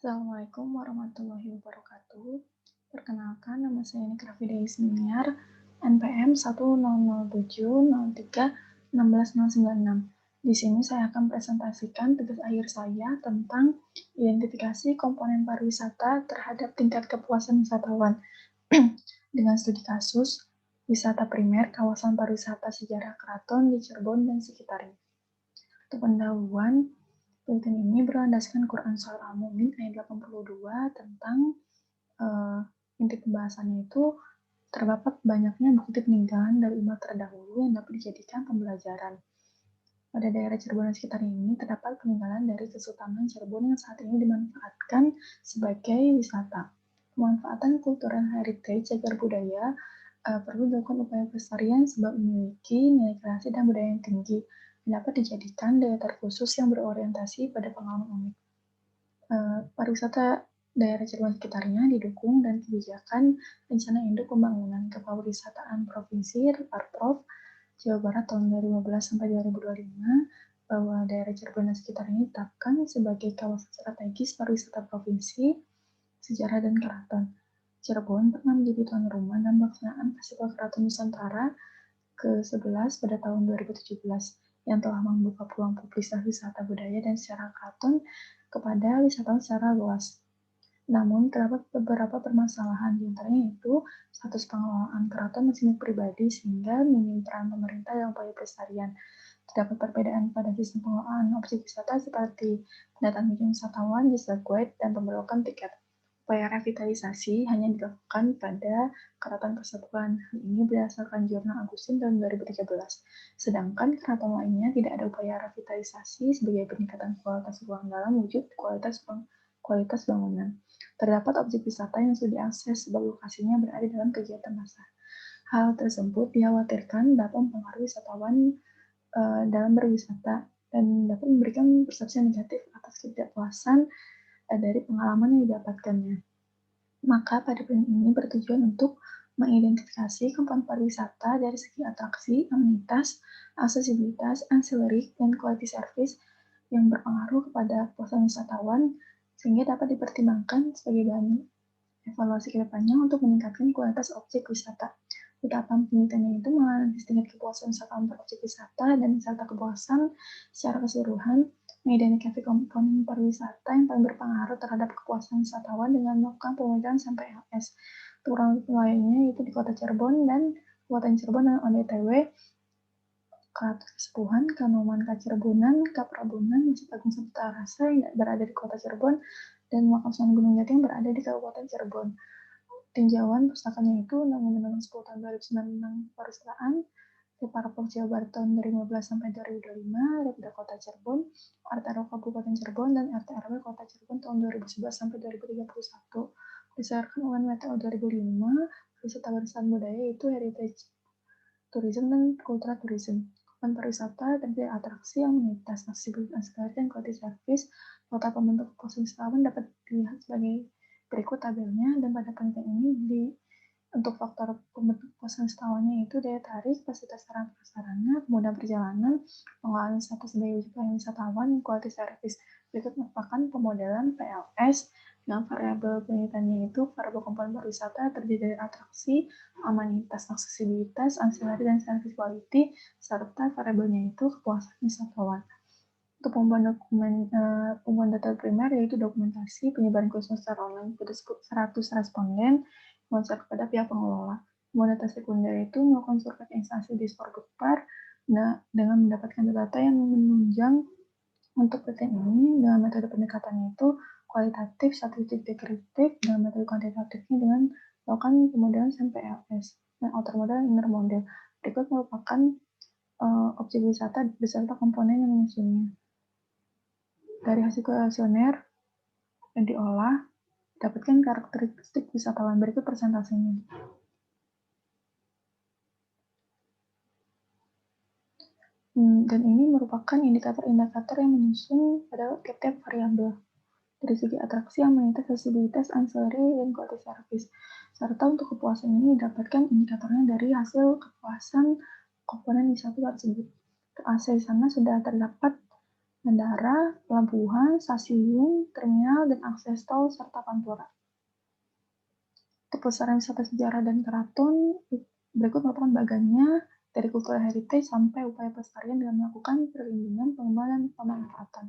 Assalamualaikum warahmatullahi wabarakatuh. Perkenalkan, nama saya Nikra Fida Isminiar, NPM 100703136 Di sini saya akan presentasikan tugas akhir saya tentang identifikasi komponen pariwisata terhadap tingkat kepuasan wisatawan dengan studi kasus wisata primer kawasan pariwisata sejarah Keraton di Cirebon dan sekitarnya. Untuk pendahuluan, penelitian ini berlandaskan Quran Surah Al-Mu'min ayat 82 tentang inti pembahasannya itu terdapat banyaknya bukti peninggalan dari umat terdahulu yang dapat dijadikan pembelajaran. Pada daerah Cirebon dan sekitar ini terdapat peninggalan dari Kesultanan Cirebon yang saat ini dimanfaatkan sebagai wisata. Pemanfaatan kultural heritage cagar budaya perlu dilakukan upaya pelestarian sebab memiliki nilai kreasi dan budaya yang tinggi dan dapat dijadikan daya tarik khusus yang berorientasi pada pengalaman unik. Pariwisata daerah Cirebon sekitarnya didukung dan kebijakan Rencana Induk Pembangunan Kepariwisataan Provinsi (Parprov) Jawa Barat tahun 2015 sampai 2025 bahwa daerah Cirebon dan sekitarnya ditetapkan sebagai kawasan strategis pariwisata provinsi, sejarah dan keraton. Cirebon pernah menjadi tuan rumah dalam pelaksanaan Festival Keraton Nusantara ke-11 pada tahun 2017 yang telah membuka peluang publisitas wisata budaya dan sejarah keraton kepada wisatawan secara luas. Namun, terdapat beberapa permasalahan, di antaranya itu status pengelolaan keraton masih milik pribadi sehingga minim peran pemerintah dalam upaya pelestarian. Terdapat perbedaan pada sistem pengelolaan objek wisata seperti pendataan kunjung wisatawan, jasa guide, dan pembelokan tiket. Upaya revitalisasi hanya dilakukan pada keraton Kasepuhan. Hal ini berdasarkan Jurnal Agustin tahun 2013. Sedangkan keraton lainnya tidak ada upaya revitalisasi sebagai peningkatan kualitas ruang dalam wujud kualitas bangunan. Terdapat objek wisata yang sudah diakses sebab lokasinya berada dalam kegiatan massa. Hal tersebut dikhawatirkan dapat mempengaruhi wisatawan dalam berwisata dan dapat memberikan persepsi negatif atas ketidakpuasan dari pengalaman yang didapatkannya. Maka pada poin ini bertujuan untuk mengidentifikasi komponen pariwisata dari segi atraksi, amenitas, aksesibilitas, ancillary, dan quality service yang berpengaruh kepada kepuasan wisatawan sehingga dapat dipertimbangkan sebagai bahan evaluasi ke depannya untuk meningkatkan kualitas objek wisata. Tahapan penelitiannya itu menganalisis tingkat kepuasan wisatawan berobjek wisata dan wisata kepuasan secara keseluruhan, mengidentifikasi komponen pariwisata yang paling berpengaruh terhadap kepuasan wisatawan dengan melakukan pemetaan sampai LS. Kurang lainnya yaitu di Kota Cirebon dan Kabupaten Cirebon dan ODTW, Keraton Kasepuhan, Kanoman Kacirebonan, Kaprabonan, Masjid Agung Sabta Rasa yang berada di Kota Cirebon, dan Makam Sunan Gunung Jati yang berada di Kabupaten Cirebon. Tinjauan pustakanya itu Undang-Undang 10 tahun 2009 tentang pariwisatan, Parprov Jawa Barat tahun 2015 sampai 2025, Reda Kota Cirebon, RT Kabupaten Cirebon, dan RT/RW Kota Cirebon tahun 2011 sampai 2031. Berdasarkan UN WTO 2005, wisata warisan budaya itu heritage tourism dan cultural tourism. Komponen pariwisata terdiri dari atraksi, amenitas, aksesibilitas, dan quality service. Total pembentuk kepuasan wisatawan dapat dilihat sebagai berikut tabelnya, dan pada penelitian ini untuk faktor pembentuk kepuasan wisatawannya itu daya tarik, fasilitas sarana prasarana, kemudahan perjalanan, pengelolaan wisata sebagai wujud pelayanan wisatawan, quality service. Berikut merupakan pemodelan PLS dengan variabel penelitiannya itu variabel komponen pariwisata terdiri dari atraksi, amenitas, aksesibilitas, ancillary, dan service quality, serta variabelnya itu kepuasan wisatawan. Untuk pembuatan data primer yaitu dokumentasi penyebaran kursus secara online pada 100 responden konser kepada pihak pengelola. Pembuatan data sekunder itu melakukan survei instansi di Sporbukpar dengan mendapatkan data yang menunjang. Untuk penelitian ini dengan metode pendekatannya itu kualitatif, statistik deskriptif, dan metode kuantitatifnya dengan melakukan pemodelan sampel LS dan outer model dan inner model. Berikut merupakan objek wisata beserta komponen yang menyusunnya. Dari hasil kuesioner yang diolah, dapatkan karakteristik wisatawan. Berikut persentasenya. Dan ini merupakan indikator-indikator yang menyusun pada tiap-tiap variabel. Dari segi atraksi, amenitas, aksesibilitas, ancillary, dan quality service. Serta untuk kepuasan ini didapatkan indikatornya dari hasil kepuasan komponen wisata tersebut. AC di sana sudah terdapat bandara, pelabuhan, stasiun, terminal, dan akses tol, serta pantura. Kepusaran wisata sejarah dan keraton berikut merupakan bagiannya dari cultural heritage sampai upaya pelestarian dengan melakukan perlindungan, pengembangan, dan pemanfaatan.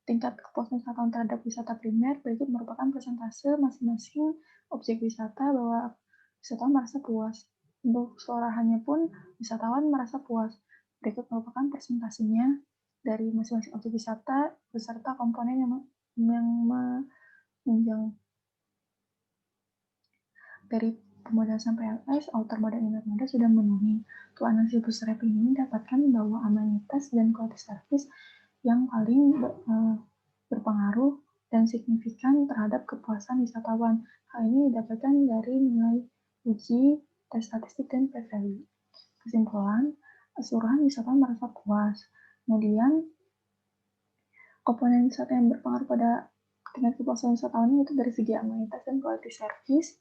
Tingkat kepuasan wisatawan terhadap wisata primer berikut merupakan persentase masing-masing objek wisata bahwa wisatawan merasa puas. Untuk keseluruhannya pun wisatawan merasa puas. Berikut merupakan persentasenya dari masing-masing objek wisata beserta komponen yang menunjang dari pemodal sampai LS, outer modal inner modal sudah memenuhi. Untuk analisis bootstrapping ini dapatkan bahwa amanitas dan kualitas service yang paling berpengaruh dan signifikan terhadap kepuasan wisatawan. Hal ini didapatkan dari nilai uji, tes statistik, dan p-value. Kesimpulan, keseluruhan wisatawan merasa puas. Kemudian, komponen wisata yang berpengaruh pada tingkat kepuasan wisatawan itu dari segi amanitas dan kualitas service.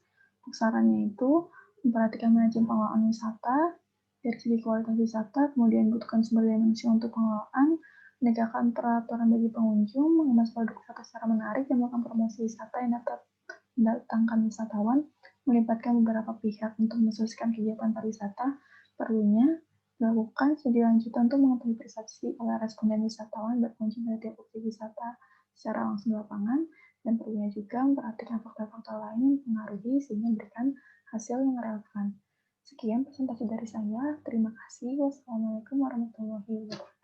Sarannya itu memperhatikan manajemen pengelolaan wisata dari segi kualitas wisata, kemudian butuhkan sumber daya manusia untuk pengelolaan, menegakkan peraturan bagi pengunjung, mengemas produk wisata secara menarik, dan melakukan promosi wisata yang dapat mendatangkan wisatawan, melibatkan beberapa pihak untuk mensukseskan kegiatan pariwisata. Perlunya dilakukan studi lanjutan untuk mengetahui persepsi oleh responden wisatawan berkunjung pada tiap objek wisata secara langsung di lapangan, dan perlunya juga memperhatikan faktor-faktor lain yang mempengaruhi sehingga memberikan hasil yang relevan. Sekian presentasi dari saya. Terima kasih. Wassalamualaikum warahmatullahi wabarakatuh.